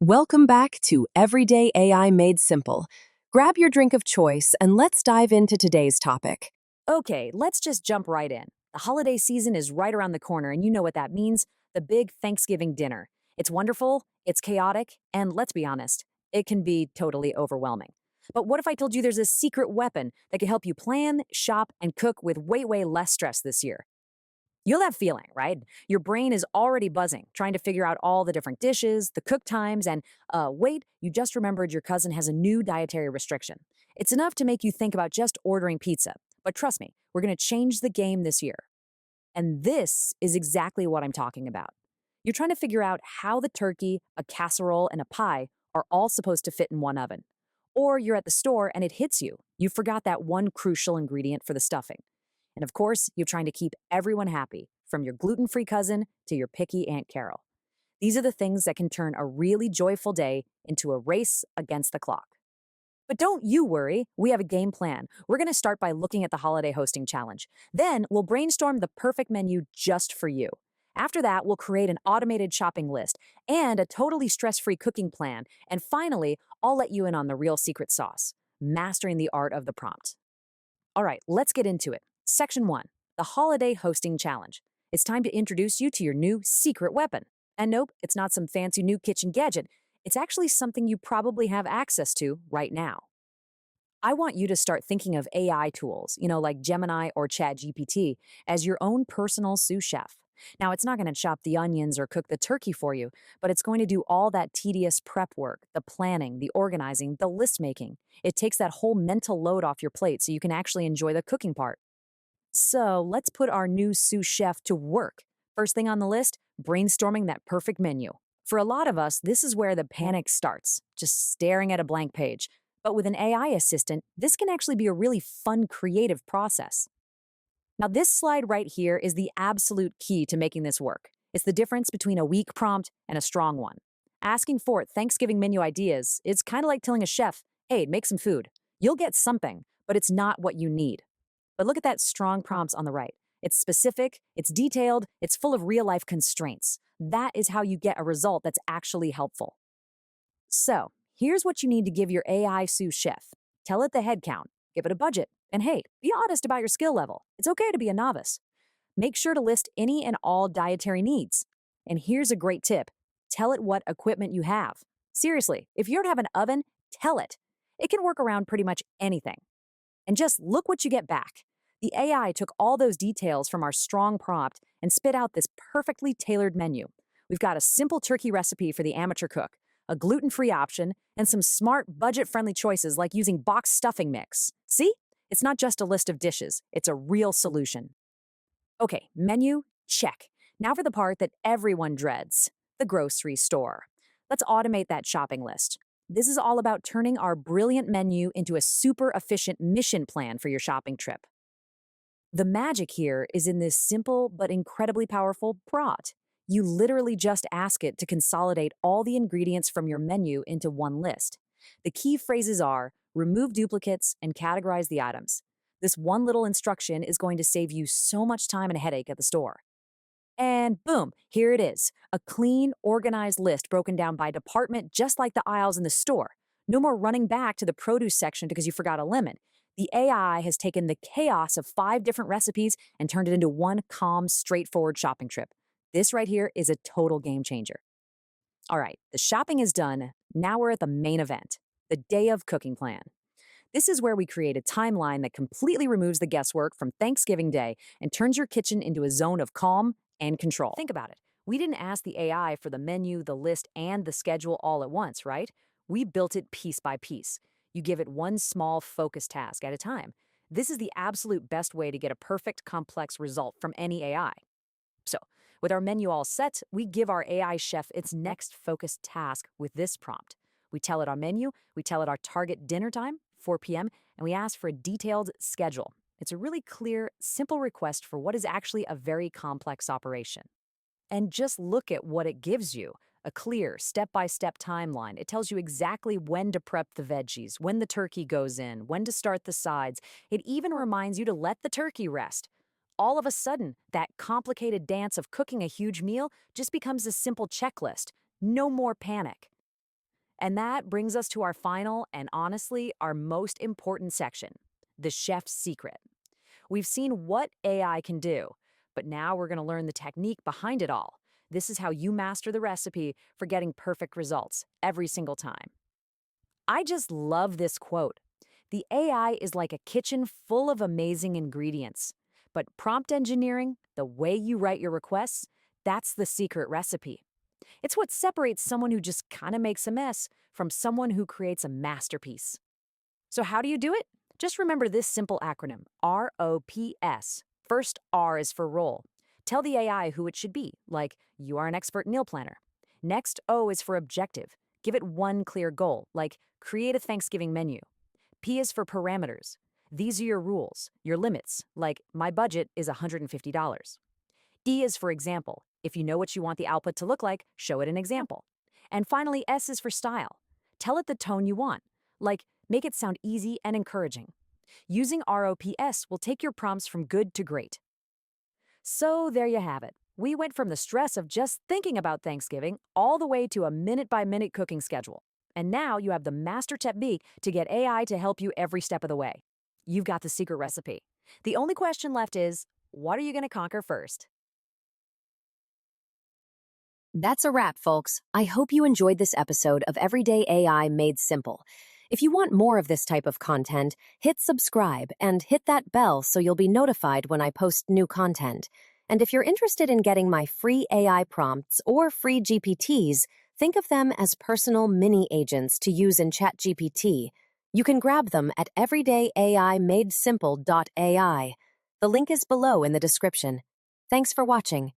Welcome back to Everyday AI Made Simple. Grab your drink of choice and let's dive into today's topic. Okay, let's just jump right in. The holiday season is right around the corner, and you know what that means the big Thanksgiving dinner. It's wonderful, it's chaotic, and let's be honest, it can be totally overwhelming. But what if I told you there's a secret weapon that can help you plan, shop, and cook with way less stress this year? You'll have feeling, right? Your brain is already buzzing, trying to figure out all the different dishes, the cook times, and wait, you just remembered your cousin has a new dietary restriction. It's enough to make you think about just ordering pizza. But trust me, we're going to change the game this year. And this is exactly what I'm talking about. You're trying to figure out how the turkey, a casserole, and a pie are all supposed to fit in one oven. Or you're at the store and it hits you. You forgot that one crucial ingredient for the stuffing. And of course, you're trying to keep everyone happy, from your gluten free cousin to your picky Aunt Carol. These are the things that can turn a really joyful day into a race against the clock. But don't you worry, we have a game plan. We're going to start by looking at the holiday hosting challenge. Then we'll brainstorm the perfect menu just for you. After that, we'll create an automated shopping list and a totally stress free cooking plan. And finally, I'll let you in on the real secret sauce mastering the art of the prompt. All right, let's get into it. Section 1 The Holiday Hosting Challenge. It's time to introduce you to your new secret weapon. And nope, it's not some fancy new kitchen gadget. It's actually something you probably have access to right now. I want you to start thinking of AI tools, like Gemini or ChatGPT, as your own personal sous chef. Now, it's not going to chop the onions or cook the turkey for you, but it's going to do all that tedious prep work, the planning, the organizing, the list making. It takes that whole mental load off your plate so you can actually enjoy the cooking part. So let's put our new sous chef to work. First thing on the list, brainstorming that perfect menu. For a lot of us, this is where the panic starts, just staring at a blank page. But with an AI assistant, this can actually be a really fun, creative process. Now, this slide right here is the absolute key to making this work. It's the difference between a weak prompt and a strong one. Asking for Thanksgiving menu ideas is kind of like telling a chef, hey, make some food. You'll get something, but it's not what you need. But look at that strong prompts on the right. It's specific, it's detailed, it's full of real life constraints. That is how you get a result that's actually helpful. So, here's what you need to give your AI sous chef. Tell it the head count, give it a budget, and hey, be honest about your skill level. It's okay to be a novice. Make sure to list any and all dietary needs. And here's a great tip tell it what equipment you have. Seriously, if you don't have an oven, tell it. It can work around pretty much anything. And just look what you get back. The AI took all those details from our strong prompt and spit out this perfectly tailored menu. We've got a simple turkey recipe for the amateur cook, a gluten free option, and some smart, budget friendly choices like using box stuffing mix. See? It's not just a list of dishes, it's a real solution. Okay, menu, check. Now for the part that everyone dreads the grocery store. Let's automate that shopping list. This is all about turning our brilliant menu into a super efficient mission plan for your shopping trip. The magic here is in this simple but incredibly powerful prompt. You literally just ask it to consolidate all the ingredients from your menu into one list. The key phrases are remove duplicates and categorize the items. This one little instruction is going to save you so much time and a headache at the store. And boom, here it is a clean, organized list broken down by department, just like the aisles in the store. No more running back to the produce section because you forgot a lemon. The AI has taken the chaos of 5 different recipes and turned it into one calm, straightforward shopping trip. This right here is a total game changer. All right, the shopping is done. Now we're at the main event, the day of cooking plan. This is where we create a timeline that completely removes the guesswork from Thanksgiving Day and turns your kitchen into a zone of calm and control. Think about it. We didn't ask the AI for the menu, the list, and the schedule all at once, right? We built it piece by piece. You give it one small focused task at a time. This is the absolute best way to get a perfect, complex result from any AI. So, with our menu all set, we give our AI chef its next focused task with this prompt. We tell it our menu, we tell it our target dinner time, 4 p.m., and we ask for a detailed schedule. It's a really clear, simple request for what is actually a very complex operation. And just look at what it gives you a clear, step by step timeline. It tells you exactly when to prep the veggies, when the turkey goes in, when to start the sides. It even reminds you to let the turkey rest. All of a sudden, that complicated dance of cooking a huge meal just becomes a simple checklist. No more panic. And that brings us to our final and honestly, our most important section, the chef's secret. We've seen what AI can do, but now we're going to learn the technique behind it all. This is how you master the recipe for getting perfect results every single time. I just love this quote. The AI is like a kitchen full of amazing ingredients, but prompt engineering, the way you write your requests, that's the secret recipe. It's what separates someone who just kind of makes a mess from someone who creates a masterpiece. So, how do you do it? Just remember this simple acronym ROPS. First, R is for role. Tell the AI who it should be, like you are an expert meal planner. Next, O is for objective. Give it one clear goal, like create a Thanksgiving menu. P is for parameters. These are your rules, your limits, like my budget is $150. D is for example. If you know what you want the output to look like, show it an example. And finally, S is for style. Tell it the tone you want, like make it sound easy and encouraging. Using ROPS will take your prompts from good to great. So there you have it. We went from the stress of just thinking about Thanksgiving all the way to a minute-by-minute cooking schedule. And now you have the master technique to get AI to help you every step of the way. You've got the secret recipe. The only question left is, what are you going to conquer first? That's a wrap, folks. I hope you enjoyed this episode of Everyday AI Made Simple. If you want more of this type of content, hit subscribe and hit that bell so you'll be notified when I post new content. And if you're interested in getting my free AI prompts or free GPTs, think of them as personal mini agents to use in ChatGPT. You can grab them at everydayaimadesimple.ai. The link is below in the description. Thanks for watching.